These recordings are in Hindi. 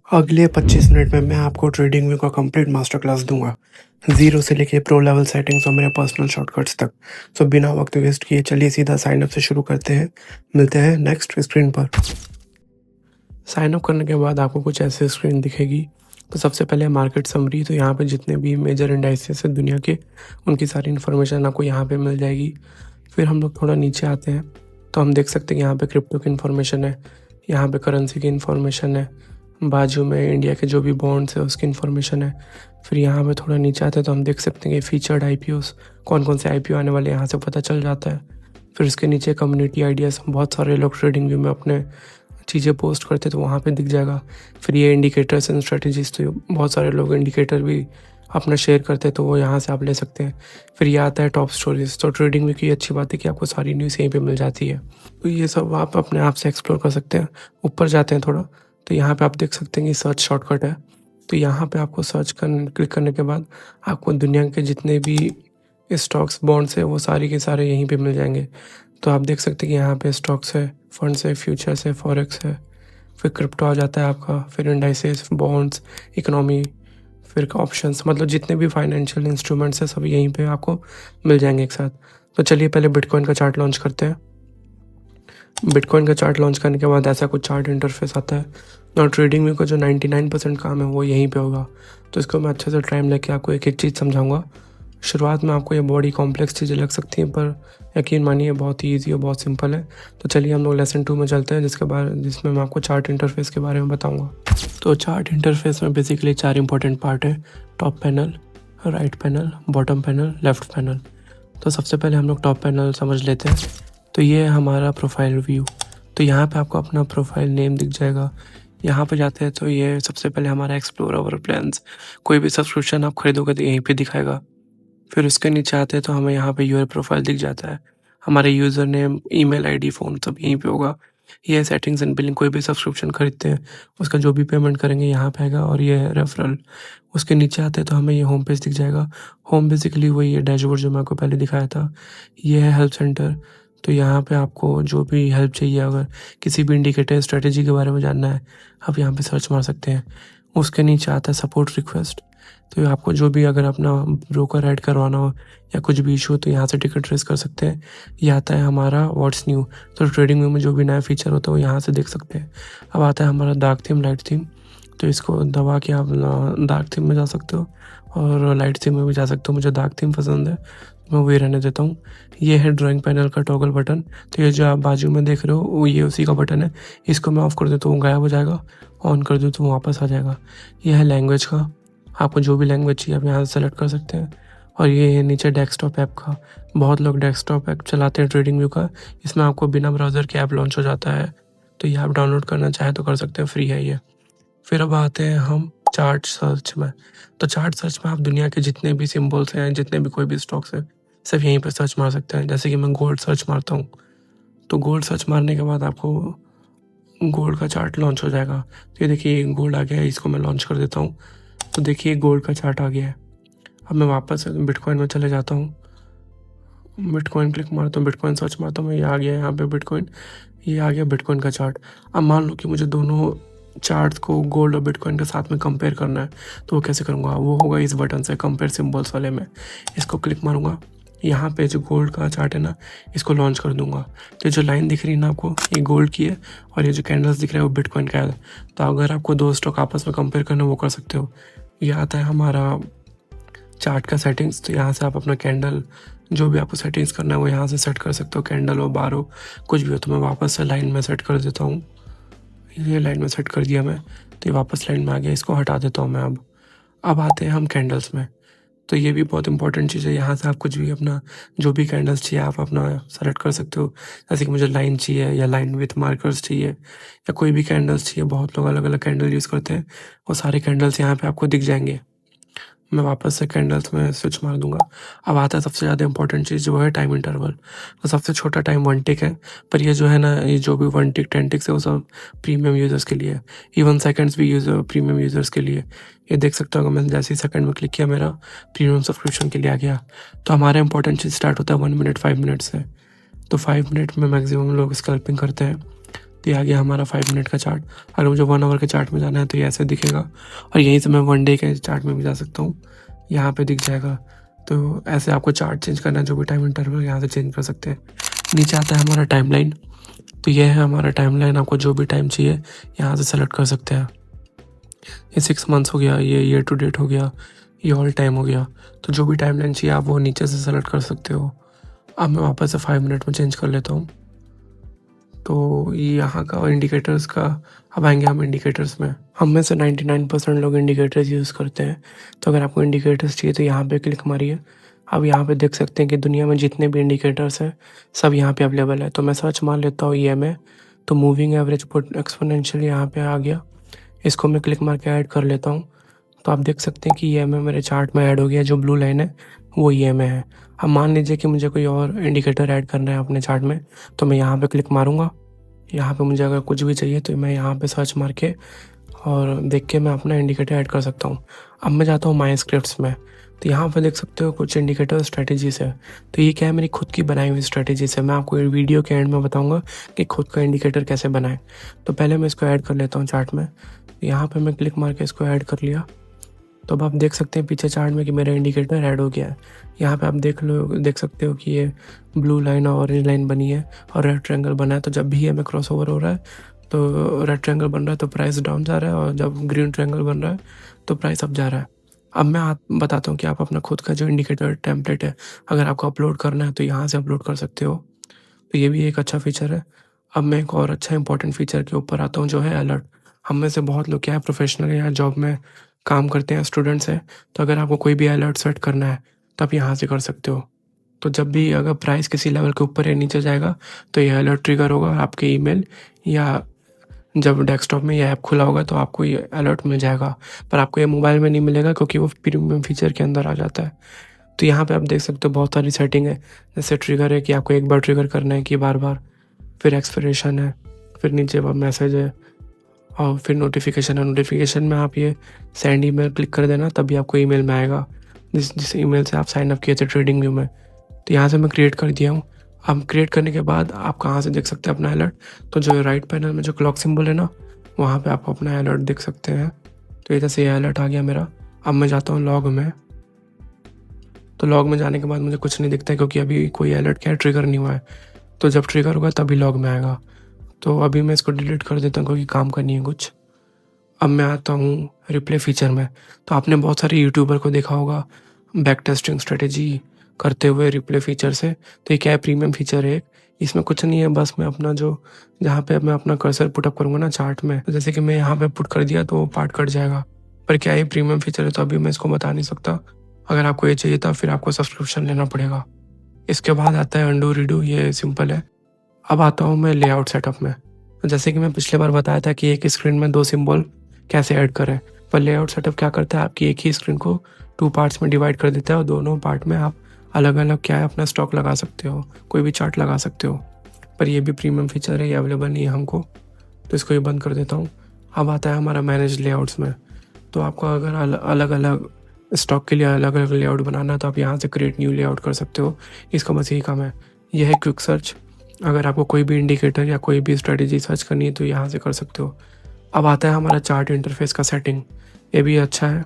अगले 25 मिनट में मैं आपको ट्रेडिंग व्यू का कंप्लीट मास्टर क्लास दूंगा, ज़ीरो से लेके प्रो लेवल सेटिंग्स और मेरे पर्सनल शॉर्टकट्स तक। सो बिना वक्त वेस्ट किए चलिए सीधा साइन अप से शुरू करते हैं। मिलते हैं नेक्स्ट स्क्रीन पर। साइन अप करने के बाद आपको कुछ ऐसे स्क्रीन दिखेगी। तो सबसे पहले मार्केट समरी, तो यहाँ पे जितने भी मेजर इंडाइसेस हैं दुनिया के, उनकी सारी इन्फॉर्मेशन आपको यहाँ पे मिल जाएगी। फिर हम लोग थोड़ा नीचे आते हैं तो हम देख सकते हैं यहाँ पे क्रिप्टो की इन्फॉर्मेशन है, यहाँ पे करेंसी की इन्फॉर्मेशन है, बाजू में इंडिया के जो भी बॉन्ड्स है उसकी इन्फॉर्मेशन है। फिर यहाँ पे थोड़ा नीचे आते हैं तो हम देख सकते हैं कि फीचर्ड आईपीओस, कौन कौन से आईपीओ आने वाले यहाँ से पता चल जाता है। फिर इसके नीचे कम्युनिटी आइडियाज़, बहुत सारे लोग ट्रेडिंग व्यू में अपने चीज़ें पोस्ट करते तो वहाँ पे दिख जाएगा। फिर ये इंडिकेटर्स एंड स्ट्रेटजीज, तो बहुत सारे लोग इंडिकेटर भी अपना शेयर करते हैं तो वो यहाँ से आप ले सकते हैं। फिर ये आता है टॉप स्टोरीज, तो ट्रेडिंग व्यू की अच्छी बात है कि आपको सारी न्यूज़ यहीं पे मिल जाती है। तो ये सब आप अपने आप से एक्सप्लोर कर सकते हैं। ऊपर जाते हैं थोड़ा तो यहाँ पे आप देख सकते हैं कि सर्च शॉर्टकट है। तो यहाँ पे आपको क्लिक करने के बाद आपको दुनिया के जितने भी स्टॉक्स बॉन्ड्स है वो सारे के सारे यहीं पे मिल जाएंगे। तो आप देख सकते हैं कि यहाँ पे स्टॉक्स है, फंड्स है, फ्यूचर्स है, फॉरेक्स है, फिर क्रिप्टो आ जाता है आपका, फिर इंडाइसेस, बॉन्ड्स, इकोनॉमी, फिर ऑप्शंस, मतलब जितने भी फाइनेंशियल इंस्ट्रूमेंट्स हैं सब यहीं पे आपको मिल जाएंगे एक साथ। तो चलिए पहले बिटकॉइन का चार्ट लॉन्च करते हैं। बिटकॉइन का चार्ट लॉन्च करने के बाद ऐसा कुछ चार्ट इंटरफेस आता है। और ट्रेडिंग व्यू का जो 99% काम है वो यहीं पे होगा। तो इसको मैं अच्छे से टाइम लेके आपको एक एक चीज़ समझाऊंगा। शुरुआत में आपको ये बॉडी कॉम्प्लेक्स चीज़ें लग सकती हैं, पर यकीन मानिए बहुत ही ईजी और बहुत सिंपल है। तो चलिए हम लोग लेसन 2 में चलते हैं, जिसमें मैं आपको चार्ट इंटरफेस के बारे में बताऊंगा। तो चार्ट इंटरफेस में बेसिकली 4 इंपॉर्टेंट पार्ट है: top panel, right panel, bottom panel, left panel. तो सबसे पहले हम लोग टॉप पैनल समझ लेते हैं। तो ये है हमारा प्रोफाइल व्यू। तो यहाँ पे आपको अपना प्रोफाइल नेम दिख जाएगा। यहाँ पे जाते हैं तो ये सबसे पहले हमारा एक्सप्लोर अवर प्लान्स, कोई भी सब्सक्रिप्शन आप खरीदोगे तो यहीं पे दिखाएगा। फिर उसके नीचे आते हैं तो हमें यहाँ पे यूआर प्रोफाइल दिख जाता है। हमारे user name, email ID, phone सब यहीं पे होगा। ये सेटिंग्स एंड बिलिंग, कोई भी सब्सक्रिप्शन खरीदते हैं उसका जो भी पेमेंट करेंगे यहाँ पे आएगा। और ये है रेफरल। उसके नीचे आते हैं तो हमें ये होम पेज दिख जाएगा। होम बेसिकली वही है डैशबोर्ड जो मैं आपको पहले दिखाया था। ये है हेल्प सेंटर। तो यहाँ पे आपको जो भी हेल्प चाहिए, अगर किसी भी इंडिकेटर स्ट्रेटेजी के बारे में जानना है, आप यहाँ पे सर्च मार सकते हैं। उसके नीचे आता है सपोर्ट रिक्वेस्ट। तो आपको जो भी अगर अपना ब्रोकर ऐड करवाना हो या कुछ भी इशू हो तो यहाँ से टिकट रेस कर सकते हैं। ये आता है हमारा व्हाट्स न्यू। तो ट्रेडिंग व्यू में जो भी नया फीचर होता है वो यहाँ से देख सकते हैं। अब आता है हमारा डार्क थीम, लाइट थीम। तो इसको दबा के आप डार्क थीम में जा सकते हो और लाइट थीम में भी जा सकते हो। मुझे डार्क थीम पसंद है, मैं वही रहने देता हूँ। ये है ड्राइंग पैनल का टॉगल बटन। तो ये जो आप बाजू में देख रहे हो वो ये उसी का बटन है। इसको मैं ऑफ़ कर दूँ तो वो गायब हो जाएगा, ऑन कर दूँ तो वो वापस आ जाएगा। ये है लैंग्वेज का, आपको जो भी लैंग्वेज चाहिए आप यहाँ से सेलेक्ट कर सकते हैं। और ये है नीचे डेस्कटॉप ऐप का। बहुत लोग डेस्कटॉप ऐप चलाते हैं ट्रेडिंग व्यू का। इसमें आपको बिना ब्राउज़र के ऐप लॉन्च हो जाता है, तो ये आप डाउनलोड करना चाहें तो कर सकते हैं, फ्री है ये। फिर अब आते हैं हम चार्ट सर्च में। तो चार्ट सर्च में आप दुनिया के जितने भी सिम्बल्स हैं, जितने भी कोई भी स्टॉक्स हैं, सब यहीं पर सर्च मार सकते हैं। जैसे कि मैं गोल्ड सर्च मारता हूँ, तो गोल्ड सर्च मारने के बाद आपको गोल्ड का चार्ट लॉन्च हो जाएगा। तो ये देखिए गोल्ड आ गया है, इसको मैं लॉन्च कर देता हूँ। तो देखिए गोल्ड का चार्ट आ गया है। अब मैं वापस बिटकॉइन में चले जाता हूँ, बिटकॉइन क्लिक मारता हूँ, बिटकॉइन सर्च मारता हूँ, ये आ गया यहाँ पे बिटकॉइन, ये आ गया बिटकॉइन का चार्ट। अब मान लो कि मुझे दोनों चार्ट को गोल्ड और बिटकॉइन के साथ में कंपेयर करना है, तो वो कैसे करूँगा? वो होगा इस बटन से, कंपेयर सिम्बल्स वाले में। इसको क्लिक मारूंगा, यहाँ पे जो गोल्ड का चार्ट है ना, इसको लॉन्च कर दूंगा। तो जो लाइन दिख रही है ना आपको, ये गोल्ड की है, और ये जो कैंडल्स दिख रहा है वो बिटकॉइन का है। तो अगर आपको दो स्टॉक आपस में कंपेयर करना है वो कर सकते हो। ये आता है हमारा चार्ट का सेटिंग्स। तो यहाँ से आप अपना कैंडल, जो भी आपको सेटिंग्स करना है वो यहाँ से सेट कर सकते हो। कैंडल हो, बार हो, कुछ भी हो। तो मैं वापस से लाइन में सेट कर देता हूँ। ये लाइन में सेट कर दिया मैं, तो ये वापस लाइन में आ गया। इसको हटा देता हूँ मैं। अब आते हैं हम कैंडल्स में। तो ये भी बहुत इंपॉर्टेंट चीज़ है। यहाँ से आप कुछ भी अपना जो भी कैंडल्स चाहिए आप अपना सेलेक्ट कर सकते हो। जैसे कि मुझे लाइन चाहिए या लाइन विथ मार्कर्स चाहिए या कोई भी कैंडल्स चाहिए। बहुत लोग अलग अलग कैंडल यूज़ करते हैं, वो सारे कैंडल्स यहाँ पे आपको दिख जाएंगे। मैं वापस से कैंडल्स में स्विच मार दूंगा। अब आता है सबसे ज़्यादा इंपॉर्टेंट चीज़, जो है टाइम इंटरवल। तो सबसे छोटा टाइम 1 टिक है, पर ये जो है ना, ये जो भी 1 टिक 10 टिक्स है वो सब प्रीमियम यूज़र्स के लिए। इवन सेकंड्स भी प्रीमियम यूज़र्स के लिए। ये देख सकते हो, अगर मैंने जैसे ही सेकंड में क्लिक किया मेरा प्रीमियम सब्सक्रिप्शन के लिए आ गया। तो हमारा इंपॉर्टेंट चीज़ स्टार्ट होता है 1 मिनट 5 मिनट से। तो 5 मिनट में मैक्सिमम लोग स्कैल्पिंग करते हैं। तो ये आ गया हमारा 5 मिनट का चार्ट। अगर मुझे 1 आवर के चार्ट में जाना है तो ये ऐसे दिखेगा, और यहीं से मैं 1 डे के चार्ट में भी जा सकता हूँ, यहाँ पे दिख जाएगा। तो ऐसे आपको चार्ट चेंज करना है, जो भी टाइम इंटरवल यहाँ से चेंज कर सकते हैं। नीचे आता है हमारा टाइमलाइन। तो ये है हमारा टाइमलाइन, आपको जो भी टाइम चाहिए यहाँ से सेलेक्ट कर सकते हैं। ये 6 मंथ्स हो गया, ये ईयर टू डेट हो गया, ये ऑल टाइम हो गया। तो जो भी टाइमलाइन चाहिए आप वो नीचे से सेलेक्ट कर सकते हो। अब मैं वापस से 5 मिनट में चेंज कर लेता हूँ। तो ये यहाँ का इंडिकेटर्स का, अब आएंगे हम इंडिकेटर्स में। हम में से 99% लोग इंडिकेटर्स यूज़ करते हैं। तो अगर आपको इंडिकेटर्स चाहिए तो यहाँ पे क्लिक मारिए। अब यहाँ पे देख सकते हैं कि दुनिया में जितने भी इंडिकेटर्स हैं सब यहाँ पे अवेलेबल है। तो मैं सर्च मार लेता हूँ EMA, तो मूविंग एवरेज एक्सपोनेंशियल यहाँ पे आ गया। इसको मैं क्लिक मार के ऐड कर लेता हूँ। तो आप देख सकते हैं कि EMA मेरे चार्ट में ऐड हो गया। जो ब्लू लाइन है वो EMA है। अब मान लीजिए कि मुझे कोई और इंडिकेटर ऐड करना है अपने चार्ट में, तो मैं यहाँ पे क्लिक मारूंगा। यहाँ पे मुझे अगर कुछ भी चाहिए तो मैं यहाँ पे सर्च मार के और देख के मैं अपना इंडिकेटर ऐड कर सकता हूँ। अब मैं जाता हूँ माई स्क्रिप्ट्स में। तो यहाँ पे देख सकते हो कुछ इंडिकेटर स्ट्रेटेजीज है। तो ये क्या है, मेरी खुद की बनाई हुई स्ट्रेटेजीज है। मैं आपको वीडियो के एंड में बताऊँगा कि खुद का इंडिकेटर कैसे बनाएं। तो पहले मैं इसको ऐड कर लेता हूँ चार्ट में। यहाँ पर मैं क्लिक मार के इसको ऐड कर लिया। तो अब आप देख सकते हैं पीछे चार्ट में कि मेरा इंडिकेटर ऐड हो गया है। यहाँ पे आप देख सकते हो कि ये ब्लू लाइन और ऑरेंज लाइन बनी है और रेड ट्रायंगल बना है। तो जब भी हमें क्रॉस ओवर हो रहा है तो रेड ट्रायंगल बन रहा है तो प्राइस डाउन जा रहा है, और जब ग्रीन ट्रायंगल बन रहा है तो प्राइस अप जा रहा है। अब मैं बताता हूँ कि आप अपना खुद का जो इंडिकेटर टेम्पलेट है अगर आपको अपलोड करना है तो यहाँ से अपलोड कर सकते हो। तो ये भी एक अच्छा फीचर है। अब मैं एक और अच्छा इंपॉर्टेंट फीचर के ऊपर आता हूँ, जो है अलर्ट। हम में से बहुत लोग क्या है, प्रोफेशनल या जॉब में काम करते हैं, स्टूडेंट्स हैं। तो अगर आपको कोई भी अलर्ट सेट करना है तो आप यहाँ से कर सकते हो। तो जब भी अगर प्राइस किसी लेवल के ऊपर या नीचे जाएगा तो ये अलर्ट ट्रिगर होगा आपके ईमेल, या जब डेस्कटॉप में ये ऐप खुला होगा तो आपको ये अलर्ट मिल जाएगा। पर आपको ये मोबाइल में नहीं मिलेगा क्योंकि वो प्रीमियम फीचर के अंदर आ जाता है। तो यहाँ पे आप देख सकते हो बहुत सारी सेटिंग है। जैसे ट्रिगर है कि आपको एक बार ट्रिगर करना है कि बार बार, फिर एक्सपिरेशन है, फिर नीचे मैसेज है, और फिर नोटिफिकेशन है। नोटिफिकेशन में आप ये सेंड ईमेल क्लिक कर देना, तभी आपको ईमेल में आएगा जिस ईमेल से आप साइन अप किए थे ट्रेडिंग व्यू में। तो यहाँ से मैं क्रिएट कर दिया हूँ। अब क्रिएट करने के बाद आप कहाँ से देख सकते हैं अपना अलर्ट, तो जो राइट पैनल में जो क्लॉक सिंबल है ना, वहाँ पे आप अपना अलर्ट देख सकते हैं। तो इधर से ये अलर्ट आ गया मेरा। अब मैं जाता हूँ लॉग में। तो लॉग में जाने के बाद मुझे कुछ नहीं दिखता है क्योंकि अभी कोई अलर्ट क्या है, ट्रिगर नहीं हुआ है। तो जब ट्रिगर होगा तभी लॉग में आएगा। तो अभी मैं इसको डिलीट कर देता हूँ क्योंकि काम करनी है कुछ। अब मैं आता हूँ रिप्ले फीचर में। तो आपने बहुत सारे यूट्यूबर को देखा होगा बैक टेस्टिंग स्ट्रेटेजी करते हुए रिप्ले फीचर से। तो ये क्या है, प्रीमियम फीचर है। इसमें कुछ नहीं है, बस मैं अपना जो जहाँ पे मैं अपना कर्सर पुटअप करूँगा ना चार्ट में, तो जैसे कि मैं यहाँ पे पुट कर दिया तो वो पार्ट कट जाएगा। पर क्या ये प्रीमियम फीचर है तो अभी मैं इसको बता नहीं सकता। अगर आपको ये चाहिए था फिर आपको सब्सक्रिप्शन लेना पड़ेगा। इसके बाद आता है अंडू रीडू, ये सिंपल है। अब आता हूँ मैं लेआउट सेटअप में। तो जैसे कि मैं पिछले बार बताया था कि एक स्क्रीन में 2 सिंबल कैसे ऐड करें, पर लेआउट सेटअप क्या करता है, आपकी एक ही स्क्रीन को 2 पार्ट्स में डिवाइड कर देता है, और दोनों पार्ट में आप अलग अलग क्या है अपना स्टॉक लगा सकते हो, कोई भी चार्ट लगा सकते हो। पर ये भी प्रीमियम फीचर है, ये अवेलेबल नहीं है हमको, तो इसको ये बंद कर देता हूँ। अब आता है हमारा मैनेज लेआउट्स में। तो आपको अगर अलग अलग स्टॉक के लिए अलग अलग लेआउट बनाना है तो आप यहाँ से क्रिएट न्यू लेआउट कर सकते हो। इसका बस यही काम है। यह है क्विक सर्च। अगर आपको कोई भी इंडिकेटर या कोई भी स्ट्रेटेजी सर्च करनी है तो यहाँ से कर सकते हो। अब आता है हमारा चार्ट इंटरफेस का सेटिंग। ये भी अच्छा है।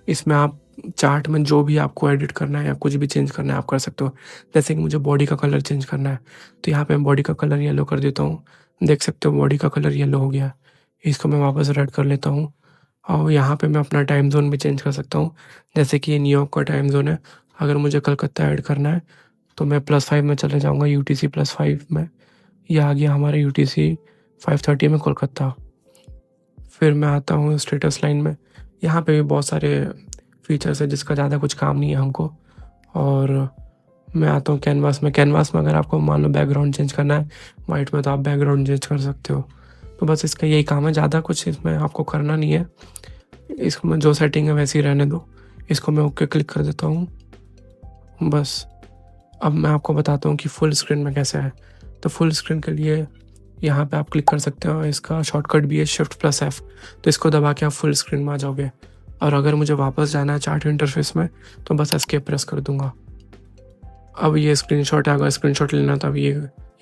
इसमें आप चार्ट में जो भी आपको एडिट करना है या कुछ भी चेंज करना है आप कर सकते हो। जैसे कि मुझे बॉडी का कलर चेंज करना है तो यहाँ पे मैं बॉडी का कलर येलो कर देता हूँ। देख सकते हो बॉडी का कलर येलो हो गया। इसको मैं वापस रेड कर लेता हूँ, और यहाँ पे मैं अपना टाइम जोन भी चेंज कर सकता हूँ। जैसे कि ये न्यूयॉर्क का टाइम जोन है, अगर मुझे कलकत्ता ऐड करना है तो मैं +5 में चले जाऊँगा, UTC +5 में। ये आ गया हमारा UTC 5:30 में कोलकाता। फिर मैं आता हूँ स्टेटस लाइन में। यहाँ पे भी बहुत सारे फीचर्स है जिसका ज़्यादा कुछ काम नहीं है हमको। और मैं आता हूँ कैनवास में। कैनवास में अगर आपको मान लो बैकग्राउंड चेंज करना है वाइट में तो आप बैकग्राउंड चेंज कर सकते हो। तो बस इसका यही काम है, ज़्यादा कुछ इसमें आपको करना नहीं है। इसको मैं जो सेटिंग है वैसे ही रहने दो। इसको मैं ओके क्लिक कर देता हूँ बस। अब मैं आपको बताता हूँ कि फुल स्क्रीन में कैसे है। तो फुल स्क्रीन के लिए यहाँ पे आप क्लिक कर सकते हो। इसका शॉर्टकट भी है Shift+F। तो इसको दबा के आप फुल स्क्रीन में आ जाओगे। और अगर मुझे वापस जाना है चार्ट इंटरफेस में तो बस एस्केप प्रेस कर दूंगा। अब ये स्क्रीनशॉट है, अगर स्क्रीनशॉट लेना तो अब ये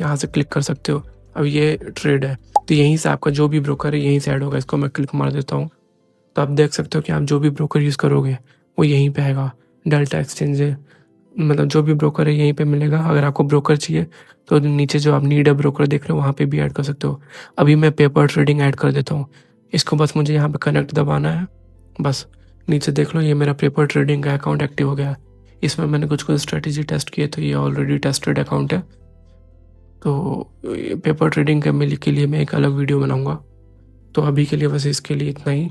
यहाँ से क्लिक कर सकते हो। अब ये ट्रेड है, तो यहीं से आपका जो भी ब्रोकर है यहीं से ऐड होगा। इसको मैं क्लिक मार देता हूँ, तो आप देख सकते हो कि आप जो भी ब्रोकर यूज़ करोगे वो यहीं पे आएगा। डेल्टा एक्सचेंज है, मतलब जो भी ब्रोकर है यहीं पे मिलेगा। अगर आपको ब्रोकर चाहिए तो नीचे जो आप नीड है ब्रोकर देख रहे हो वहाँ पे भी ऐड कर सकते हो। अभी मैं पेपर ट्रेडिंग ऐड कर देता हूँ। इसको बस मुझे यहाँ पे कनेक्ट दबाना है, बस नीचे देख लो ये मेरा पेपर ट्रेडिंग का अकाउंट एक्टिव हो गया है। इसमें मैंने कुछ कुछ स्ट्रेटेजी टेस्ट किए, तो ये ऑलरेडी टेस्टेड अकाउंट है। तो पेपर ट्रेडिंग के लिए मैं एक अलग वीडियो बनाऊँगा। तो अभी के लिए बस इसके लिए इतना ही।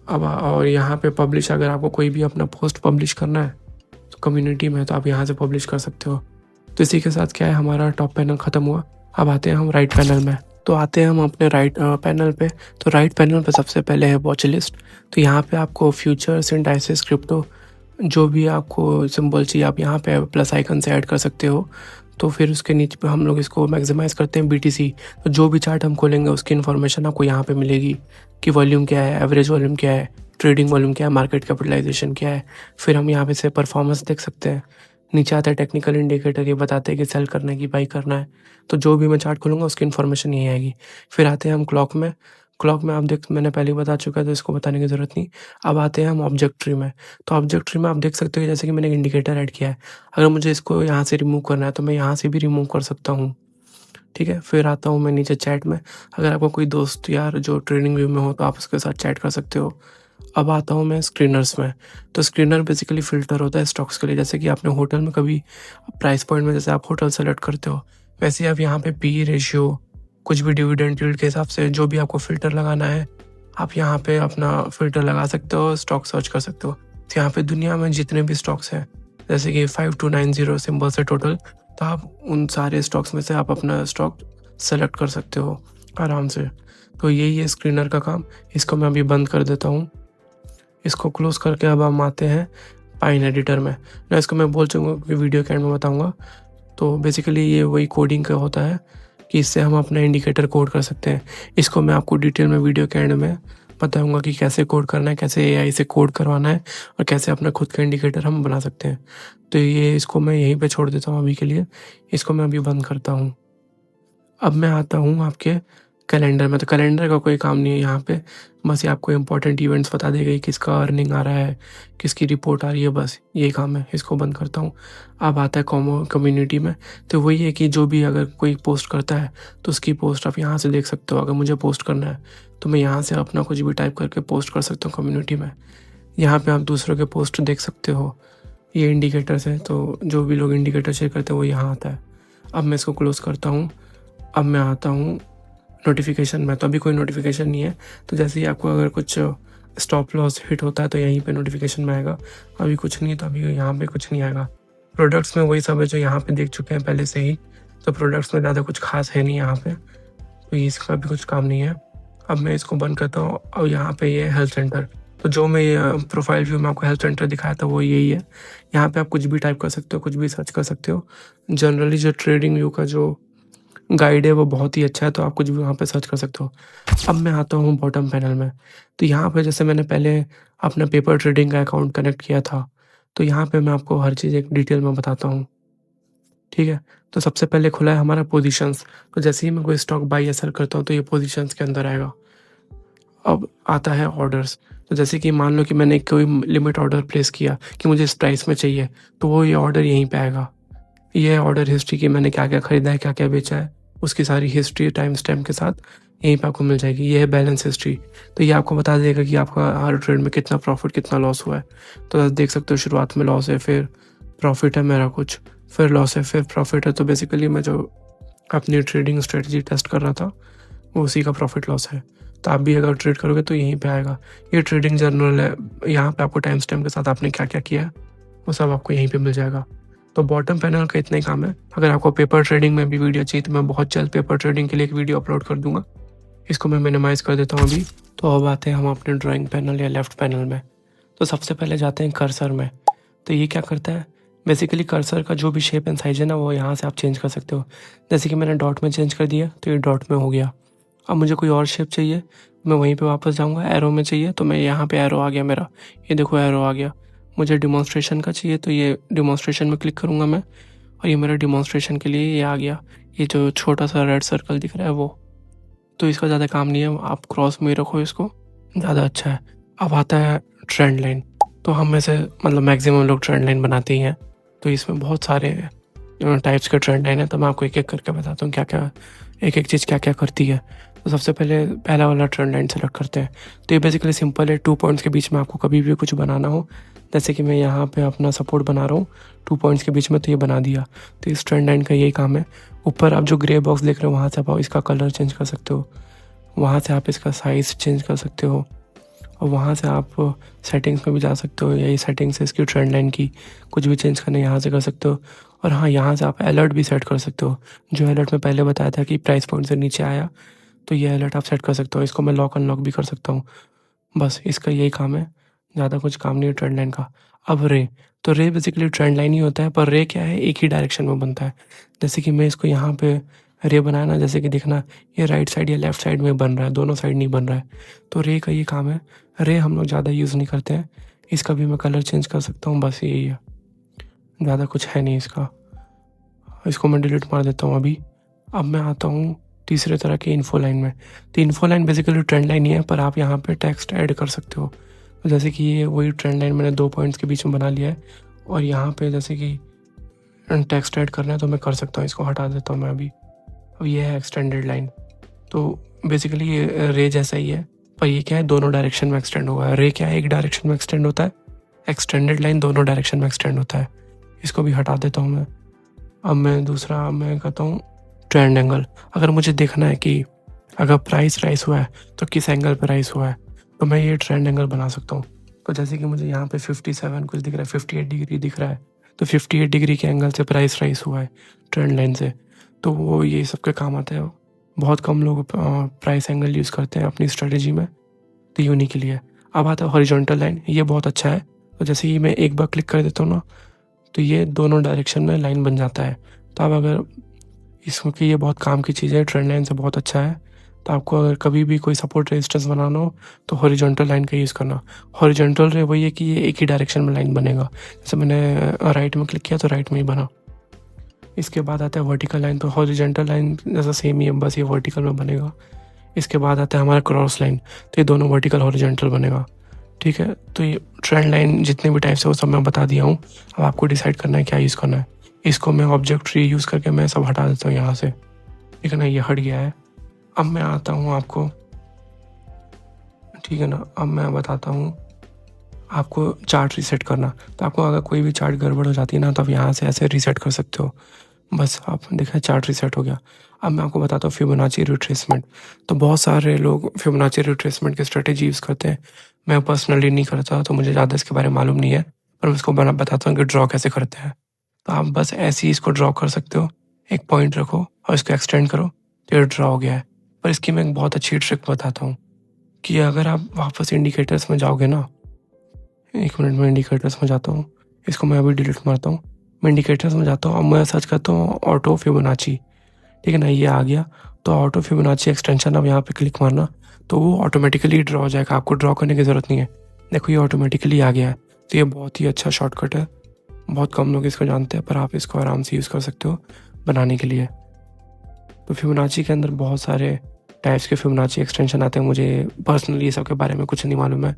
अब और यहाँ पे पब्लिश, अगर आपको कोई भी अपना पोस्ट पब्लिश करना है तो कम्युनिटी में, तो आप यहाँ से पब्लिश कर सकते हो। तो इसी के साथ क्या है, हमारा टॉप पैनल ख़त्म हुआ। अब आते हैं हम राइट पैनल में। तो आते हैं हम अपने राइट पैनल पे। तो राइट पैनल पे सबसे पहले है वॉच लिस्ट। तो यहाँ पे आपको फ्यूचर्स, इंडाइसेस, क्रिप्टो, जो भी आपको सिंबल चाहिए आप यहाँ पे प्लस आइकन से ऐड कर सकते हो। तो फिर उसके नीचे पे हम लोग इसको मैक्सिमाइज़ करते हैं BTC। तो जो भी चार्ट हम खोलेंगे उसकी इन्फॉर्मेशन आपको यहाँ पे मिलेगी कि वॉल्यूम क्या है, एवरेज वॉल्यूम क्या है, ट्रेडिंग वॉल्यूम क्या है, मार्केट कैपिटलाइजेशन क्या है। फिर हम यहाँ पे से परफॉर्मेंस देख सकते हैं। नीचे आता है टेक्निकल इंडिकेटर, ये बताते हैं कि सेल करना है कि बाई करना है। तो जो भी मैं चार्ट खोलूँगा उसकी इन्फॉर्मेशन यही आएगी। फिर आते हैं हम क्लॉक में। क्लॉक में आप मैंने पहले ही बता चुका है तो इसको बताने की ज़रूरत नहीं। अब आते हैं हम ऑब्जेक्ट ट्री में। तो ऑब्जेक्ट ट्री में आप देख सकते हो कि जैसे कि मैंने एक इंडिकेटर ऐड किया है। अगर मुझे इसको यहाँ से रिमूव करना है तो मैं यहाँ से भी रिमूव कर सकता हूँ, ठीक है। फिर आता हूँ मैं नीचे चैट में। अगर आपको कोई दोस्त यार जो ट्रेडिंग व्यू में हो तो आप उसके साथ चैट कर सकते हो। अब आता हूँ मैं स्क्रीनर्स में। तो स्क्रीनर बेसिकली फ़िल्टर होता है स्टॉक्स के लिए। जैसे कि आपने होटल में कभी प्राइस पॉइंट में जैसे आप होटल सेलेक्ट करते हो, वैसे ही आप यहाँ पे पी रेशियो, कुछ भी डिविडेंड यील्ड के हिसाब से जो भी आपको फ़िल्टर लगाना है आप यहाँ पे अपना फ़िल्टर लगा सकते हो, स्टॉक सर्च कर सकते हो। तो यहाँ पे दुनिया में जितने भी स्टॉक्स हैं, जैसे कि 5290 सिंबल से टोटल, तो आप उन सारे स्टॉक्स में से आप अपना स्टॉक सेलेक्ट कर सकते हो आराम से। तो यही है स्क्रीनर का काम। इसको मैं अभी बंद कर देता हूँ। इसको क्लोज़ करके अब हम आते हैं पाइन एडिटर में। ना इसको मैं बोल चुका कि वीडियो के एंड में बताऊँगा। तो बेसिकली ये वही कोडिंग का होता है कि इससे हम अपना इंडिकेटर कोड कर सकते हैं। इसको मैं आपको डिटेल में वीडियो के एंड में बताऊँगा कि कैसे कोड करना है, कैसे AI से कोड करवाना है और कैसे अपना खुद का इंडिकेटर हम बना सकते हैं। तो ये इसको मैं यहीं पे छोड़ देता हूँ अभी के लिए। इसको मैं अभी बंद करता हूँ। अब मैं आता हूँ आपके कैलेंडर में। तो कैलेंडर का कोई काम नहीं है यहाँ पे, बस ये आपको इम्पोर्टेंट इवेंट्स बता देगा कि किसका अर्निंग आ रहा है, किसकी रिपोर्ट आ रही है, बस यही काम है। इसको बंद करता हूँ। अब आता है कम्युनिटी में। तो वही है कि जो भी अगर कोई पोस्ट करता है तो उसकी पोस्ट आप यहाँ से देख सकते हो। अगर मुझे पोस्ट करना है तो मैं यहाँ से अपना कुछ भी टाइप करके पोस्ट कर सकता हूँ कम्युनिटी में। यहाँ पे आप दूसरों के पोस्ट देख सकते हो। ये इंडिकेटर्स है, तो जो भी लोग इंडिकेटर शेयर करते हैं वो यहाँ आता है। अब मैं इसको क्लोज़ करता हूँ। अब मैं आता हूँ नोटिफिकेशन में। तो अभी कोई नोटिफिकेशन नहीं है। तो जैसे ही आपको अगर कुछ स्टॉप लॉस हिट होता है तो यहीं पे नोटिफिकेशन में आएगा। अभी कुछ नहीं, तो अभी यहाँ पे कुछ नहीं आएगा। प्रोडक्ट्स में वही सब है जो यहाँ पे देख चुके हैं पहले से ही। तो प्रोडक्ट्स में ज़्यादा कुछ खास है नहीं यहाँ पे, तो इसका भी कुछ काम नहीं है। अब मैं इसको बंद करता हूँ। और यहाँ पे ये हेल्थ सेंटर। तो जो मैं ये प्रोफाइल व्यू में आपको हेल्थ सेंटर दिखाया था वो यही है। यहाँ पे आप कुछ भी टाइप कर सकते हो, कुछ भी सर्च कर सकते हो। जनरली जो ट्रेडिंग व्यू का जो गाइड है वो बहुत ही अच्छा है, तो आप कुछ भी वहाँ पे सर्च कर सकते हो। अब मैं आता हूँ बॉटम पैनल में। तो यहाँ पे जैसे मैंने पहले अपना पेपर ट्रेडिंग का अकाउंट कनेक्ट किया था, तो यहाँ पे मैं आपको हर चीज़ एक डिटेल में बताता हूँ, ठीक है। तो सबसे पहले खुला है हमारा पोजीशंस। तो जैसे ही मैं कोई स्टॉक बाई या सेल करता हूँ तो ये पोजीशंस के अंदर आएगा। अब आता है ऑर्डर्स। तो जैसे कि मान लो कि मैंने कोई लिमिट ऑर्डर प्लेस किया कि मुझे इस प्राइस में चाहिए, तो वो ये ऑर्डर यहीं पे आएगा। ये है ऑर्डर हिस्ट्री की मैंने क्या क्या खरीदा है, क्या क्या बेचा है, उसकी सारी हिस्ट्री टाइम स्टैम्प के साथ यहीं पे आपको मिल जाएगी। ये है बैलेंस हिस्ट्री। तो ये आपको बता देगा कि आपका हर ट्रेड में कितना प्रॉफिट कितना लॉस हुआ है। तो देख सकते हो शुरुआत में लॉस है, फिर प्रॉफिट है मेरा कुछ, फिर लॉस है, फिर प्रॉफिट है। तो बेसिकली मैं जो अपनी ट्रेडिंग स्ट्रेटजी टेस्ट कर रहा था वो उसी का प्रॉफिट लॉस है। तो आप भी अगर ट्रेड करोगे तो यहीं पे आएगा। ये ट्रेडिंग जर्नल है, यहाँ पे आपको टाइम स्टैम्प के साथ आपने क्या क्या किया है वो सब आपको यहीं पे मिल जाएगा। तो बॉटम पैनल का इतना ही काम है। अगर आपको पेपर ट्रेडिंग में भी वीडियो चाहिए तो मैं बहुत जल्द पेपर ट्रेडिंग के लिए एक वीडियो अपलोड कर दूंगा। इसको मैं मिनिमाइज़ कर देता हूँ अभी। तो अब आते हैं हम अपने ड्राइंग पैनल या लेफ्ट पैनल में। तो सबसे पहले जाते हैं कर्सर में। तो ये क्या करता है, बेसिकली कर्सर का जो भी शेप एंड साइज है ना वो यहाँ से आप चेंज कर सकते हो। जैसे कि मैंने डॉट में चेंज कर दिया तो ये डॉट में हो गया। अब मुझे कोई और शेप चाहिए, मैं वहीं पे वापस जाऊँगा। एरो में चाहिए तो मैं यहाँ पे एरो आ गया मेरा, ये देखो एरो आ गया। मुझे डिमॉन्स्ट्रेशन का चाहिए तो ये डिमॉन्स्ट्रेशन में क्लिक करूँगा मैं, और ये मेरा डिमॉन्स्ट्रेशन के लिए ये आ गया, ये जो छोटा सा रेड सर्कल दिख रहा है वो। तो इसका ज़्यादा काम नहीं है, आप क्रॉस में ही रखो इसको, ज़्यादा अच्छा है। अब आता है ट्रेंड लाइन। तो हम में से मतलब मैक्सिमम लोग ट्रेंड लाइन बनाते ही हैं। तो इसमें बहुत सारे टाइप्स के ट्रेंड लाइन है, तो मैं आपको एक एक करके बताता हूँ क्या क्या एक एक चीज़ क्या क्या करती है। तो सबसे पहले पहला वाला ट्रेंड लाइन सेलेक्ट करते हैं। तो ये बेसिकली सिंपल है, 2 पॉइंट्स के बीच में आपको कभी भी कुछ बनाना हो, जैसे कि मैं यहाँ पे अपना सपोर्ट बना रहा हूँ 2 पॉइंट्स के बीच में, तो ये बना दिया। तो इस ट्रेंड लाइन का यही काम है। ऊपर आप जो ग्रे बॉक्स देख रहे हो वहाँ से आप इसका कलर चेंज कर सकते हो, वहाँ से आप इसका साइज़ चेंज कर सकते हो, और वहाँ से आप सेटिंग्स में भी जा सकते हो। यही सेटिंग्स है इसकी ट्रेंड लाइन की, कुछ भी चेंज करना यहाँ से कर सकते हो। और हाँ, यहाँ से आप अलर्ट भी सेट कर सकते हो। जो अलर्ट में पहले बताया था कि प्राइस पॉइंट से नीचे आया, तो ये अलर्ट आप सेट कर सकते हो। इसको मैं लॉक अनलॉक भी कर सकता हूँ। बस इसका यही काम है, ज़्यादा कुछ काम नहीं है ट्रेंड लाइन का। अब रे, तो रे बेसिकली ट्रेंड लाइन ही होता है, पर रे क्या है, एक ही डायरेक्शन में बनता है। जैसे कि मैं इसको यहाँ पे रे बनाया ना, जैसे कि देखना ये राइट साइड या लेफ्ट साइड में बन रहा है, दोनों साइड नहीं बन रहा है। तो रे का ये काम है। रे हम लोग ज़्यादा यूज़ नहीं करते हैं। इसका भी मैं कलर चेंज कर सकता हूँ, बस यही है, ज़्यादा कुछ है नहीं इसका। इसको मैं डिलीट मार देता हूँ अभी। अब मैं आता हूँ तीसरे तरह के इन्फो लाइन में। तो info line basically trend line ही है, पर आप यहाँ पे टेक्स्ट ऐड कर सकते हो। तो जैसे कि ये वही ट्रेंड लाइन मैंने 2 पॉइंट्स के बीच में बना लिया है, और यहाँ पे जैसे कि टेक्स्ट ऐड करना है तो मैं कर सकता हूँ। इसको हटा देता हूँ मैं अभी। अब ये है एक्सटेंडेड लाइन। तो बेसिकली ये रे जैसा ही है, पर ये क्या है, दोनों डायरेक्शन में एक्सटेंड हुआ है। रे क्या है, एक डायरेक्शन में एक्सटेंड होता है, एक्सटेंडेड लाइन दोनों डायरेक्शन में एक्सटेंड होता है। इसको भी हटा देता हूँ मैं। अब मैं दूसरा मैं कहता हूँ ट्रेंड एंगल। अगर मुझे देखना है कि अगर प्राइस राइस हुआ है तो किस एंगल पर राइस हुआ है, तो मैं ये ट्रेंड एंगल बना सकता हूँ। तो जैसे कि मुझे यहाँ पे 57 कुछ दिख रहा है, 58 डिग्री दिख रहा है, तो 58 डिग्री के एंगल से प्राइस राइस हुआ है ट्रेंड लाइन से। तो वो ये सबके काम आता है। बहुत कम लोग प्राइस एंगल यूज़ करते हैं अपनी स्ट्रेटेजी में, तो ये उन्हीं के लिए। अब आता है हॉरिजॉन्टल लाइन। ये बहुत अच्छा है। तो जैसे ही मैं एक बार क्लिक कर देता हूँ ना, तो ये दोनों डायरेक्शन में लाइन बन जाता है। तो अब अगर इसको कि ये बहुत काम की चीज़ है, ट्रेंड लाइन से बहुत अच्छा है। तो आपको अगर कभी भी कोई सपोर्ट रेजिस्टेंस बनाना हो तो हॉरिजॉन्टल लाइन का यूज़ करना। हॉरिजॉन्टल रे वही है कि ये एक ही डायरेक्शन में लाइन बनेगा। जैसे मैंने राइट में क्लिक किया तो राइट में ही बना। इसके बाद आता है वर्टिकल लाइन। तो हॉरिजॉन्टल लाइन जैसा सेम ही है, बस ये वर्टिकल में बनेगा। इसके बाद आता है हमारा क्रॉस लाइन। तो ये दोनों वर्टिकल हॉरिजॉन्टल बनेगा। ठीक है, तो ये ट्रेंड लाइन जितने भी टाइप्स है वो सब मैं बता दिया हूँ। अब आपको डिसाइड करना है क्या यूज़ करना है। इसको मैं ऑब्जेक्ट ट्री यूज़ करके मैं सब हटा देता हूँ यहाँ से। ठीक है ना, ये हट गया है। अब मैं आता हूँ आपको, ठीक है ना, अब मैं बताता हूँ आपको चार्ट रीसेट करना। तो आपको अगर कोई भी चार्ट गड़बड़ हो जाती है ना, तो आप यहाँ से ऐसे रीसेट कर सकते हो। बस आप देखा चार्ट रीसेट हो गया। अब मैं आपको बताता हूँ फिबोनाची रिट्रेसमेंट। तो बहुत सारे लोग फिबोनाची रिट्रेसमेंट की स्ट्रेटेजी यूज़ करते हैं। मैं पर्सनली नहीं करता, तो मुझे ज़्यादा इसके बारे में मालूम नहीं है, पर मैं इसको बताता हूँ कि ड्रॉ कैसे करते हैं। तो आप बस ऐसे ही इसको ड्रॉ कर सकते हो। एक पॉइंट रखो और इसको एक्सटेंड करो, तो ये ड्रॉ हो गया है। पर इसकी मैं एक बहुत अच्छी ट्रिक बताता हूँ कि अगर आप वापस इंडिकेटर्स में जाओगे ना, 1 मिनट में इंडिकेटर्स में जाता हूँ, इसको मैं अभी डिलीट मारता हूँ। मैं इंडिकेटर्स में जाता हूँ, अब मैं सर्च करता हूँ ऑटो फिबोनाची। ठीक है ना, ये आ गया। तो ऑटो फिबोनाची एक्सटेंशन, अब यहाँ पे क्लिक मारना तो वो ऑटोमेटिकली ड्रॉ हो जाएगा, आपको ड्रॉ करने की ज़रूरत नहीं है। देखो ये ऑटोमेटिकली आ गया है। तो ये बहुत ही अच्छा शॉर्टकट है, बहुत कम लोग इसको जानते हैं, पर आप इसको आराम से यूज़ कर सकते हो बनाने के लिए। तो फिबोनाची के अंदर बहुत सारे टाइप्स के फिबोनाची एक्सटेंशन आते हैं। मुझे पर्सनली ये सब के बारे में कुछ नहीं मालूम है,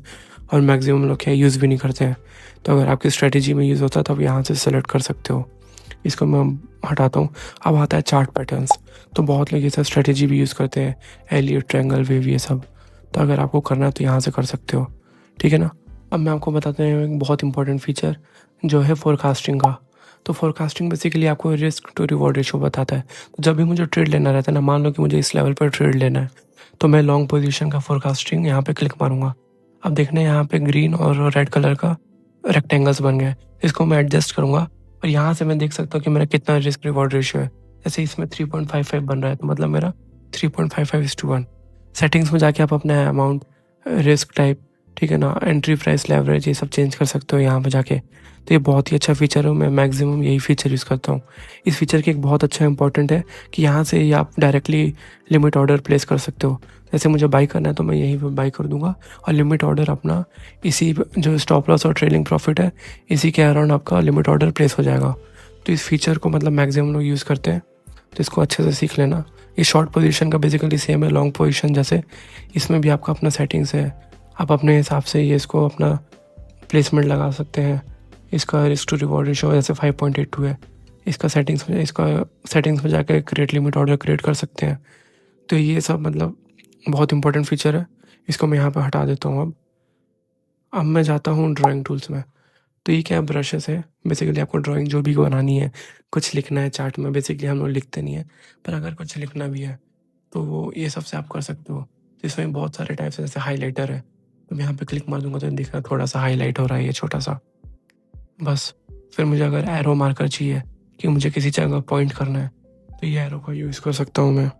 और मैक्सिमम लोग क्या यूज़ भी नहीं करते हैं। तो अगर आपकी स्ट्रेटेजी में यूज़ होता है तो आप यहाँ से सेलेक्ट कर सकते हो। इसको मैं हटाता हूँ। अब आता है चार्ट पैटर्न्स। तो बहुत लोग ये सब स्ट्रेटेजी भी यूज़ करते हैं, एलियट, ट्रायंगल, वेव, ये सब। तो अगर आपको करना है तो यहाँ से कर सकते हो। ठीक है ना। अब मैं आपको बताता हूँ एक बहुत इंपॉर्टेंट फीचर जो है फोरकास्टिंग का। तो फोरकास्टिंग बेसिकली आपको रिस्क टू रिवॉर्ड रेशियो बताता है। तो जब भी मुझे ट्रेड लेना रहता है ना, मान लो कि मुझे इस लेवल पर ट्रेड लेना है, तो मैं लॉन्ग पोजीशन का फोरकास्टिंग यहाँ पे क्लिक मारूंगा। अब देखना यहाँ पे ग्रीन और रेड कलर का रेक्टेंगल्स बन गए। इसको मैं एडजस्ट करूंगा और यहाँ से मैं देख सकता हूँ कि मेरा कितना रिस्क रिवॉर्ड रेशियो है। जैसे इसमें 3.55 बन रहा है, तो मतलब मेरा 3.55:1। सेटिंग्स में जाके आप अपना अमाउंट, रिस्क टाइप, ठीक है ना, एंट्री प्राइस, लेवरेज, ये सब चेंज कर सकते हो यहाँ पे जाके। तो ये बहुत ही अच्छा फीचर है, मैं मैक्सिमम यही फीचर यूज़ करता हूँ। इस फीचर की एक बहुत अच्छा इंपॉर्टेंट है कि यहाँ से ही आप डायरेक्टली लिमिट ऑर्डर प्लेस कर सकते हो। जैसे मुझे बाई करना है तो मैं यहीं पे बाई कर दूंगा और लिमिट ऑर्डर अपना इसी जो स्टॉप लॉस और ट्रेलिंग प्रॉफिट है, इसी के अराउंड आपका लिमिट ऑर्डर प्लेस हो जाएगा। तो तो इस फीचर को मतलब मैक्सिमम लोग यूज़ करते हैं, तो इसको अच्छे से सीख लेना। ये शॉर्ट पोजीशन का बेसिकली सेम है लॉन्ग पोजीशन जैसे, इसमें भी आपका अपना सेटिंग्स है, आप अपने हिसाब से ये इसको अपना प्लेसमेंट लगा सकते हैं। इसका रिस्क टू रिवॉर्ड रेशो जैसे 5.82 है, इसका सेटिंग्स में जाकर क्रिएट लिमिट ऑर्डर क्रिएट कर सकते हैं। तो ये सब मतलब बहुत इंपॉर्टेंट फीचर है। इसको मैं यहाँ पे हटा देता हूँ। अब मैं जाता हूँ ड्राइंग टूल्स में। तो ये क्या ब्रशेस है, बेसिकली आपको ड्राइंग जो भी बनानी है, कुछ लिखना है चार्ट में, बेसिकली हम लोग लिखते नहीं है, पर अगर कुछ लिखना भी है तो वो ये सबसे आप कर सकते हो। तो इसमें बहुत सारे टाइप्स है, जैसे हाईलाइटर है, तो मैं यहाँ पे क्लिक मार दूंगा तो दिख रहा थोड़ा सा हाईलाइट हो रहा है ये छोटा सा, बस। फिर मुझे अगर एरो मार्कर चाहिए कि मुझे किसी जगह पॉइंट करना है, तो ये एरो का यूज़ कर सकता हूँ मैं।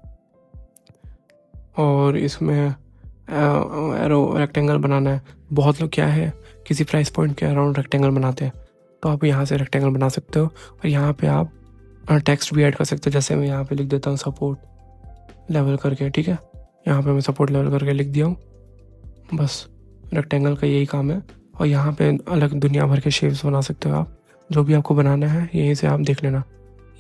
और इसमें एरो रेक्टेंगल बनाना है, बहुत लोग क्या है किसी प्राइस पॉइंट के अराउंड रेक्टेंगल बनाते हैं, तो आप यहाँ से रेक्टेंगल बना सकते हो। और यहाँ पे आप टेक्स्ट भी ऐड कर सकते हो, जैसे मैं यहाँ पे लिख देता हूँ सपोर्ट लेवल करके, ठीक है। यहाँ पे मैं सपोर्ट लेवल करके लिख दिया हूँ, बस। रेक्टेंगल का यही काम है। और यहाँ पे अलग दुनिया भर के शेप्स बना सकते हो आप, जो भी आपको बनाना है यहीं से आप देख लेना।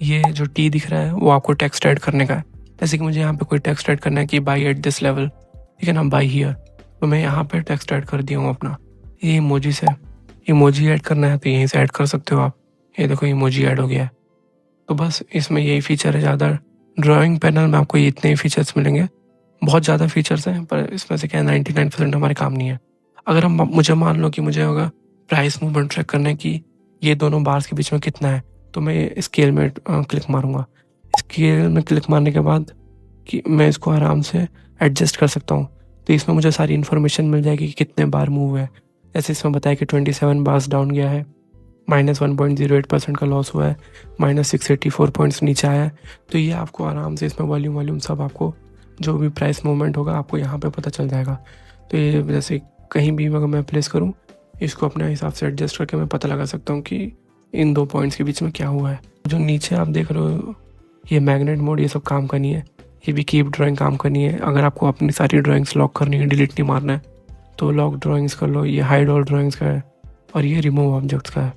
ये जो टी दिख रहा है वो आपको टेक्स्ट ऐड करने का है, जैसे कि मुझे यहाँ पे कोई टेक्स्ट ऐड करना है कि बाई एट दिस लेवल, ठीक है ना, बाई हियर, तो मैं यहाँ पे टेक्स्ट ऐड कर दिया हूँ अपना। ये इमोजी से इमोजी ऐड करना है तो यहीं से ऐड कर सकते हो आप। ये देखो इमोजी ऐड हो गया है। तो बस इसमें यही फीचर है ज़्यादा। ड्राइंग पैनल में आपको इतने ही फीचर्स मिलेंगे, बहुत ज़्यादा फीचर्स हैं, पर इसमें से क्या 99% हमारे काम नहीं है। अगर हम मुझे मान लो कि मुझे अगर प्राइस मूवमेंट ट्रैक करना है कि ये दोनों बार्स के बीच में कितना है, तो मैं स्केल में क्लिक मारूंगा। स्केल में क्लिक मारने के बाद कि मैं इसको आराम से एडजस्ट कर सकता हूँ, तो इसमें मुझे सारी इन्फॉर्मेशन मिल जाएगी कि कितने बार मूव है। जैसे इसमें बताया कि 27 बार्स डाउन गया है, -1.08% का लॉस हुआ है, -684 पॉइंट्स नीचे आया है। तो ये आपको आराम से इसमें वॉल्यूम सब आपको जो भी प्राइस मूवमेंट होगा आपको यहाँ पे पता चल जाएगा। तो ये जैसे कहीं भी अगर मैं प्लेस करूँ, इसको अपने हिसाब से एडजस्ट करके मैं पता लगा सकता हूँ कि इन दो पॉइंट्स के बीच में क्या हुआ है। जो नीचे आप देख रहे हो ये मैग्नेट मोड, ये सब काम का नहीं है, ये भी कीप ड्राइंग काम करनी है। अगर आपको अपनी सारी ड्राइंग्स लॉक करनी है, डिलीट नहीं मारना है, तो लॉक ड्राइंग्स कर लो। ये हाइड ऑल ड्राइंग्स का है और ये रिमूव ऑब्जेक्ट्स का है।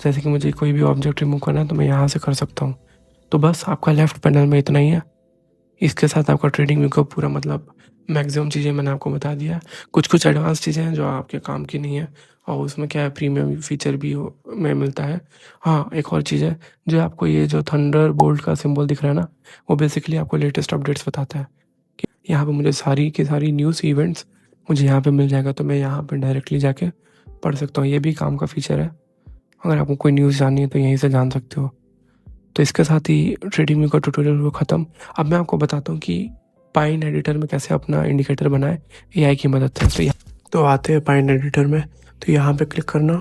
जैसे कि मुझे कोई भी ऑब्जेक्ट रिमूव करना है तो मैं यहाँ से कर सकता हूँ। तो बस आपका लेफ्ट पैनल में इतना ही है। इसके साथ आपका ट्रेडिंग व्यू का पूरा मतलब मैक्सिमम चीज़ें मैंने आपको बता दिया। कुछ एडवांस चीज़ें हैं जो आपके काम की नहीं है, और उसमें क्या है प्रीमियम फीचर भी में मिलता है। हाँ, एक और चीज़ है, जो आपको ये जो थंडर बोल्ट का सिंबल दिख रहा है ना, वो बेसिकली आपको लेटेस्ट अपडेट्स बताता है कि यहाँ पे मुझे सारी की सारी न्यूज़ इवेंट्स मुझे यहाँ पे मिल जाएगा, तो मैं यहाँ पे डायरेक्टली जाके पढ़ सकता हूँ। ये भी काम का फीचर है, अगर आपको कोई न्यूज़ जाननी है तो यहीं से जान सकते हो। तो इसके साथ ही ट्रेडिंग व्यू का ट्यूटोरियल वो ख़त्म। अब मैं आपको बताता हूँ कि पाइन एडिटर में कैसे अपना इंडिकेटर बनाए एआई की मदद से। तो आते हैं पाइन एडिटर में, तो यहाँ पे क्लिक करना,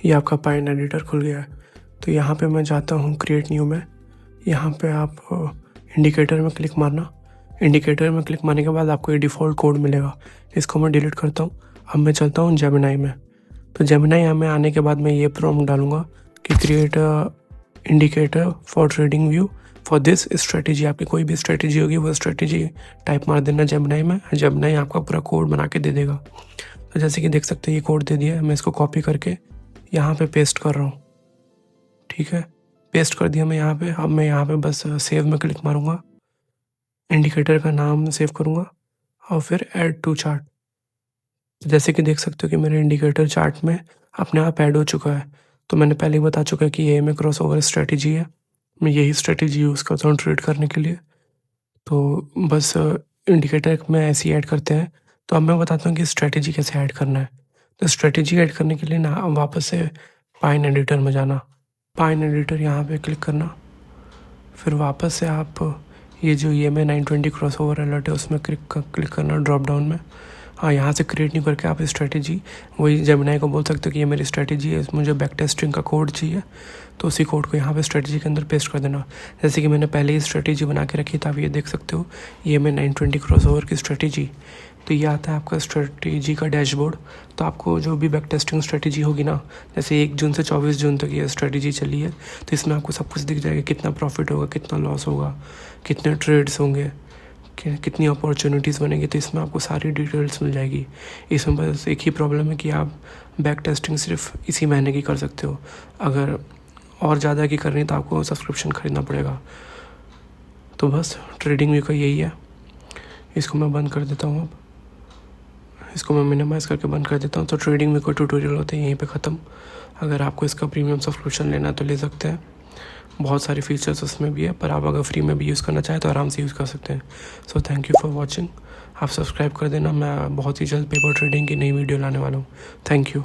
ये आपका पाइन एडिटर खुल गया है। तो यहाँ पे मैं जाता हूँ क्रिएट न्यू में, यहाँ पे आप इंडिकेटर में क्लिक मारना। इंडिकेटर में क्लिक मारने के बाद आपको ये डिफ़ॉल्ट कोड मिलेगा, इसको मैं डिलीट करता हूँ। अब मैं चलता हूँ जेमिनाई में। तो जेमिनाई में आने के बाद मैं ये प्रॉम्प्ट डालूँगा कि create indicator for trading view for this strategy. आपकी कोई भी स्ट्रेटेजी होगी वो स्ट्रेटेजी टाइप मार देना जेमिनाई में, जेमिनाई आपका पूरा कोड बना के दे देगा। तो जैसे कि देख सकते हैं ये कोड दे दिया है, मैं इसको कॉपी करके यहाँ पे पेस्ट कर रहा हूँ, ठीक है। पेस्ट कर दिया मैं यहाँ पे। अब मैं यहाँ पे बस सेव में क्लिक मारूंगा, इंडिकेटर का नाम सेव करूँगा और फिर ऐड टू चार्ट। जैसे कि देख सकते हो कि मेरे इंडिकेटर चार्ट में अपने आप ऐड हो चुका है। तो मैंने पहले ही बता चुका है कि ये में क्रॉस ओवर स्ट्रेटेजी है, मैं यही स्ट्रेटेजी यूज़ करता हूँ ट्रेड करने के लिए। तो बस इंडिकेटर में ऐसे ही ऐड करते हैं। तो अब मैं बताता हूँ कि स्ट्रेटेजी कैसे ऐड करना है। तो स्ट्रेटेजी ऐड करने के लिए ना वापस से पाइन एडिटर में जाना, पाइन एडिटर यहाँ पे क्लिक करना, फिर वापस से आप ये जो EMA 920 क्रॉस ओवर अलर्ट है उसमें क्लिक करना ड्रॉप डाउन में। हाँ, यहाँ से क्रिएट नहीं करके आप स्ट्रेटेजी वही जेमिनाई को बोल सकते हो कि ये मेरी स्ट्रेटेजी है, मुझे बैक टेस्टिंग का कोड चाहिए, तो उसी कोड को यहाँ पे स्ट्रेटेजी के अंदर पेस्ट कर देना। जैसे कि मैंने पहले ही स्ट्रेटेजी बना के रखी था, आप ये देख सकते हो EMA 920 क्रॉस ओवर की स्ट्रेटेजी। तो ये आता है आपका स्ट्रेटेजी का डैशबोर्ड। तो आपको जो भी बैक टेस्टिंग स्ट्रेटेजी होगी ना, जैसे 1 जून से 24 जून तक ये स्ट्रेटेजी चली है, तो इसमें आपको सब कुछ दिख जाएगा, कितना प्रॉफिट होगा, कितना लॉस होगा, कितने ट्रेड्स होंगे, कितनी अपॉर्चुनिटीज़ बनेंगी। तो इसमें आपको सारी डिटेल्स मिल जाएगी। इसमें बस एक ही प्रॉब्लम है कि आप बैक टेस्टिंग सिर्फ इसी महीने की कर सकते हो। अगर और ज़्यादा की करनी तो आपको सब्सक्रिप्शन ख़रीदना पड़ेगा। तो बस ट्रेडिंग व्यू का यही है। इसको मैं बंद कर देता हूँ। अब इसको मैं मिनिमाइज़ करके बंद कर देता हूँ। तो ट्रेडिंग व्यू का ट्यूटोरियल होते हैं यहीं पे ख़त्म। अगर आपको इसका प्रीमियम सब्सक्रिप्शन लेना है तो ले सकते हैं। बहुत सारे फीचर्स उसमें भी है, पर आप अगर फ्री में भी यूज़ करना चाहें तो आराम से यूज़ कर सकते हैं। So thank you for watching. आप सब्सक्राइब कर देना। मैं बहुत ही जल्द पेपर ट्रेडिंग की नई वीडियो लाने वाला हूँ। Thank you.